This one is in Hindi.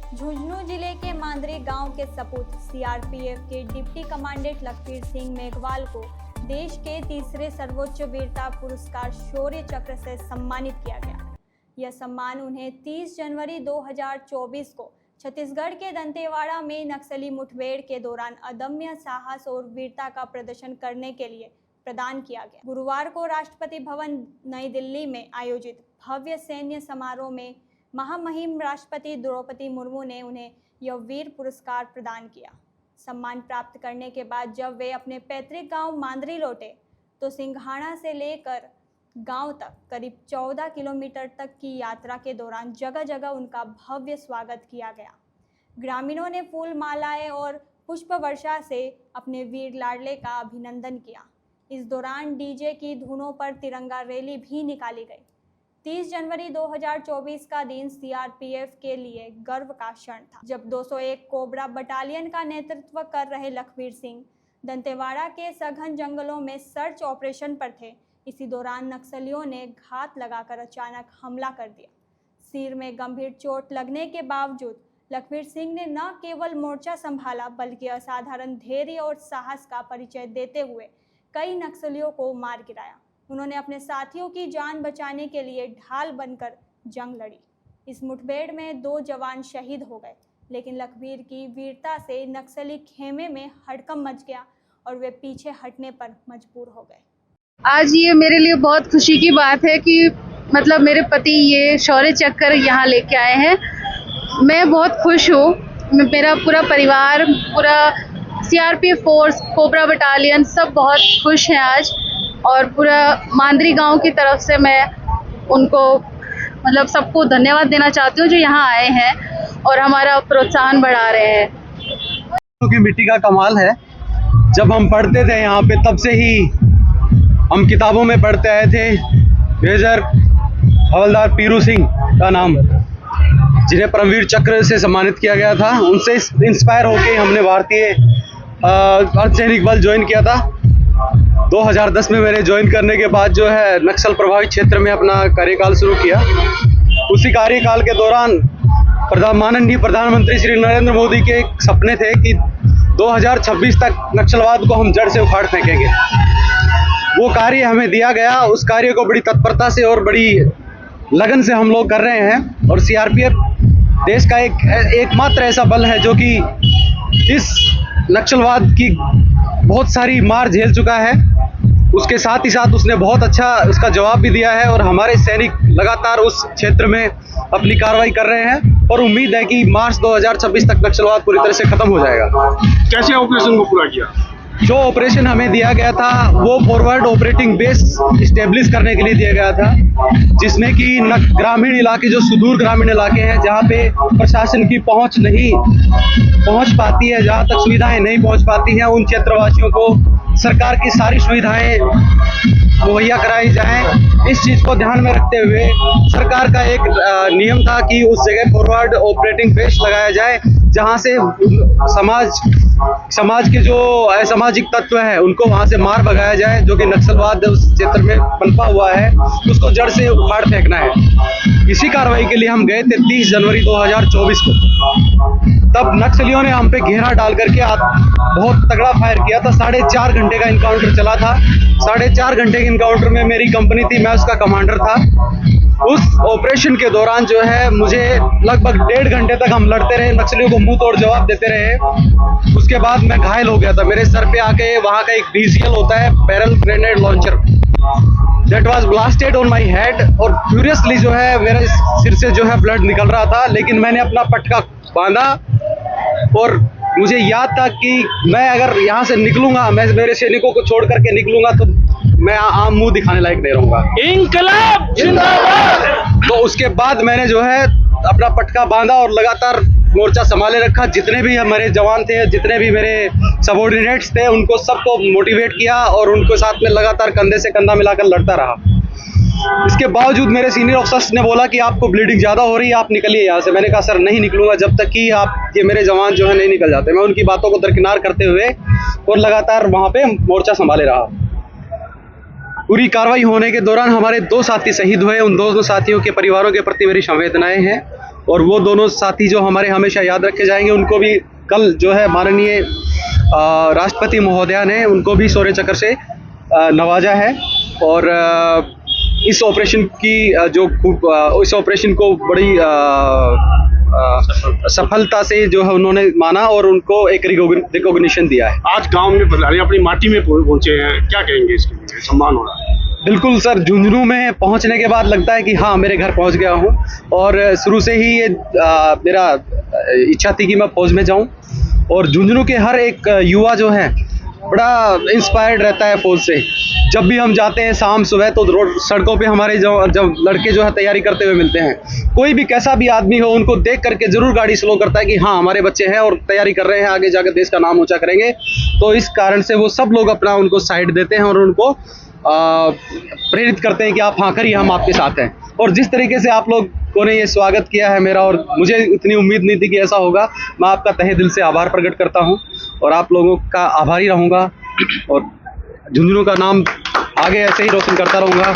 झुंझुनू जिले के मांदरी गांव के सपूत सीआरपीएफ के डिप्टी कमांडेंट लखवीर सिंह मेघवाल को देश के तीसरे सर्वोच्च वीरता पुरस्कार शौर्य चक्र से सम्मानित किया गया। यह सम्मान उन्हें 30 जनवरी 2024 को छत्तीसगढ़ के दंतेवाड़ा में नक्सली मुठभेड़ के दौरान अदम्य साहस और वीरता का प्रदर्शन करने के लिए प्रदान किया गया। गुरुवार को राष्ट्रपति भवन नई दिल्ली में आयोजित भव्य सैन्य समारोह में महामहिम राष्ट्रपति द्रौपदी मुर्मू ने उन्हें यह वीर पुरस्कार प्रदान किया। सम्मान प्राप्त करने के बाद जब वे अपने पैतृक गांव मांदरी लौटे तो सिंघाड़ा से लेकर गांव तक करीब 14 किलोमीटर तक की यात्रा के दौरान जगह जगह उनका भव्य स्वागत किया गया। ग्रामीणों ने फूल मालाएं और पुष्प वर्षा से अपने वीर लाडले का अभिनंदन किया। इस दौरान डीजे की धुनों पर तिरंगा रैली भी निकाली गई। 30 जनवरी 2024 का दिन सीआरपीएफ के लिए गर्व का क्षण था, जब 201 कोबरा बटालियन का नेतृत्व कर रहे लखवीर सिंह दंतेवाड़ा के सघन जंगलों में सर्च ऑपरेशन पर थे। इसी दौरान नक्सलियों ने घात लगाकर अचानक हमला कर दिया। सिर में गंभीर चोट लगने के बावजूद लखवीर सिंह ने न केवल मोर्चा संभाला बल्कि असाधारण धैर्य और साहस का परिचय देते हुए कई नक्सलियों को मार गिराया। उन्होंने अपने साथियों की जान बचाने के लिए ढाल बनकर जंग लड़ी। इस मुठभेड़ में 2 जवान शहीद हो गए, लेकिन लखवीर की वीरता से नक्सली खेमे में हड़कंप मच गया और वे पीछे हटने पर मजबूर हो गए। आज ये मेरे लिए बहुत खुशी की बात है कि मतलब मेरे पति ये शौर्य चक्र यहाँ लेके आए हैं। मैं बहुत खुश हूँ। मेरा पूरा परिवार, पूरा सीआरपीएफ फोर्स, कोबरा बटालियन सब बहुत खुश हैं आज। और पूरा मांदरी गांव की तरफ से मैं उनको मतलब सबको धन्यवाद देना चाहती हूँ जो यहाँ आए हैं और हमारा प्रोत्साहन बढ़ा रहे हैं। की मिट्टी का कमाल है। जब हम पढ़ते थे यहाँ पे तब से ही हम किताबों में पढ़ते आए थे। मेजर हवलदार पीरू सिंह का नाम, जिन्हें परमवीर चक्र से सम्मानित किया गया था, उनसे इंस्पायर होकर हमने भारतीय अर्धसैनिक बल ज्वाइन किया था। 2010 में मैंने ज्वाइन करने के बाद जो है नक्सल प्रभावित क्षेत्र में अपना कार्यकाल शुरू किया। उसी कार्यकाल के दौरान माननीय प्रधानमंत्री श्री नरेंद्र मोदी के एक सपने थे कि 2026 तक नक्सलवाद को हम जड़ से उखाड़ फेंकेंगे। वो कार्य हमें दिया गया। उस कार्य को बड़ी तत्परता से और बड़ी लगन से हम लोग कर रहे हैं। और सीआरपीएफ देश का एकमात्र ऐसा बल है जो कि इस नक्सलवाद की बहुत सारी मार झेल चुका है। उसके साथ ही साथ उसने बहुत अच्छा उसका जवाब भी दिया है और हमारे सैनिक लगातार उस क्षेत्र में अपनी कार्रवाई कर रहे हैं और उम्मीद है कि मार्च 2026 तक नक्सलवाद पूरी तरह से खत्म हो जाएगा। कैसे ऑपरेशन को पूरा किया? जो ऑपरेशन हमें दिया गया था वो फॉरवर्ड ऑपरेटिंग बेस स्टेब्लिश करने के लिए दिया गया था, जिसमें कि ग्रामीण इलाके, जो सुदूर ग्रामीण इलाके हैं जहाँ पे प्रशासन की पहुँच पाती है, जहाँ तक सुविधाएं नहीं पहुँच पाती हैं, उन क्षेत्रवासियों को सरकार की सारी सुविधाएं मुहैया कराई जाएं। इस चीज़ को ध्यान में रखते हुए सरकार का एक नियम था कि उस जगह फॉरवर्ड ऑपरेटिंग बेस लगाया जाए, जहाँ से समाज के जो असामाजिक तत्व है उनको वहां से मार भगाया जाए। जो कि नक्सलवाद उस क्षेत्र में पनपा हुआ है, उसको जड़ से उखाड़ फेंकना है। इसी कार्रवाई के लिए हम गए थे 30 जनवरी 2024 को। तब नक्सलियों ने हम पे घेरा डाल करके बहुत तगड़ा फायर किया था। 4.5 घंटे का इनकाउंटर चला था। 4.5 घंटे के इनकाउंटर में मेरी कंपनी थी, मैं उसका कमांडर था। उस ऑपरेशन के दौरान जो है मुझे लगभग 1.5 घंटे तक हम लड़ते रहे, नक्सलियों को मुंह तोड़ जवाब देते रहे। उसके बाद मैं घायल हो गया था। मेरे सर पे आके वहाँ का एक डीसीएल होता है, barrel grenade launcher, that was blasted on my head. और फ्यूरियसली जो है मेरे सिर से जो है ब्लड निकल रहा था, लेकिन मैंने अपना पटका बांधा और मुझे याद था कि मैं अगर यहाँ से निकलूंगा, मैं मेरे सैनिकों को छोड़ करके निकलूंगा तो मैं आम मुंह दिखाने लायक नहीं रहूंगा। इंकलाब जिंदाबाद। तो उसके बाद मैंने जो है अपना पटका बांधा और लगातार मोर्चा संभाले रखा। जितने भी हमारे जवान थे, जितने भी मेरे सबऑर्डिनेट्स थे, उनको सबको मोटिवेट किया और उनको साथ में लगातार कंधे से कंधा मिलाकर लड़ता रहा। इसके बावजूद मेरे सीनियर ऑफिसर्स ने बोला कि आपको ब्लीडिंग ज़्यादा हो रही है, आप निकलिए यहाँ से। मैंने कहा सर नहीं निकलूंगा जब तक कि ये मेरे जवान जो है नहीं निकल जाते। मैं उनकी बातों को दरकिनार करते हुए और लगातार वहाँ पे मोर्चा संभाले रहा। पूरी कार्रवाई होने के दौरान हमारे 2 साथी शहीद हुए। उन दोनों साथियों के परिवारों के प्रति मेरी संवेदनाएं हैं और वो दोनों साथी जो हमारे हमेशा याद रखे जाएंगे, उनको भी कल जो है माननीय राष्ट्रपति महोदया ने उनको भी शौर्य चक्र से नवाजा है। और इस ऑपरेशन की इस ऑपरेशन को बड़ी सफलता से जो है उन्होंने माना और उनको एक रिकॉग्निशन दिया है। आज गांव में बधाई अपनी माटी में पहुंचे हैं, क्या कहेंगे इसके लिए? सम्मान हो रहा है। बिल्कुल सर, झुंझुनू में पहुंचने के बाद लगता है कि हाँ, मेरे घर पहुंच गया हूं। और शुरू से ही ये मेरा इच्छा थी कि मैं फौज में जाऊं। और झुंझुनू के हर एक युवा जो है बड़ा इंस्पायर्ड रहता है फौज से। जब भी हम जाते हैं शाम सुबह, तो रोड सड़कों पे हमारे जब लड़के जो है तैयारी करते हुए मिलते हैं, कोई भी कैसा भी आदमी हो, उनको देख करके जरूर गाड़ी स्लो करता है कि हाँ, हमारे बच्चे हैं और तैयारी कर रहे हैं, आगे जाकर देश का नाम ऊंचा करेंगे। तो इस कारण से वो सब लोग अपना उनको साइड देते हैं और उनको प्रेरित करते हैं कि आप हाँ करिए, हम आपके साथ हैं। और जिस तरीके से आप लोगों ने ये स्वागत किया है मेरा, और मुझे इतनी उम्मीद नहीं थी कि ऐसा होगा, मैं आपका तहे दिल से आभार प्रकट करता हूँ और आप लोगों का आभारी रहूँगा और झुंझुनू का नाम आगे ऐसे ही रोशन करता रहूँगा।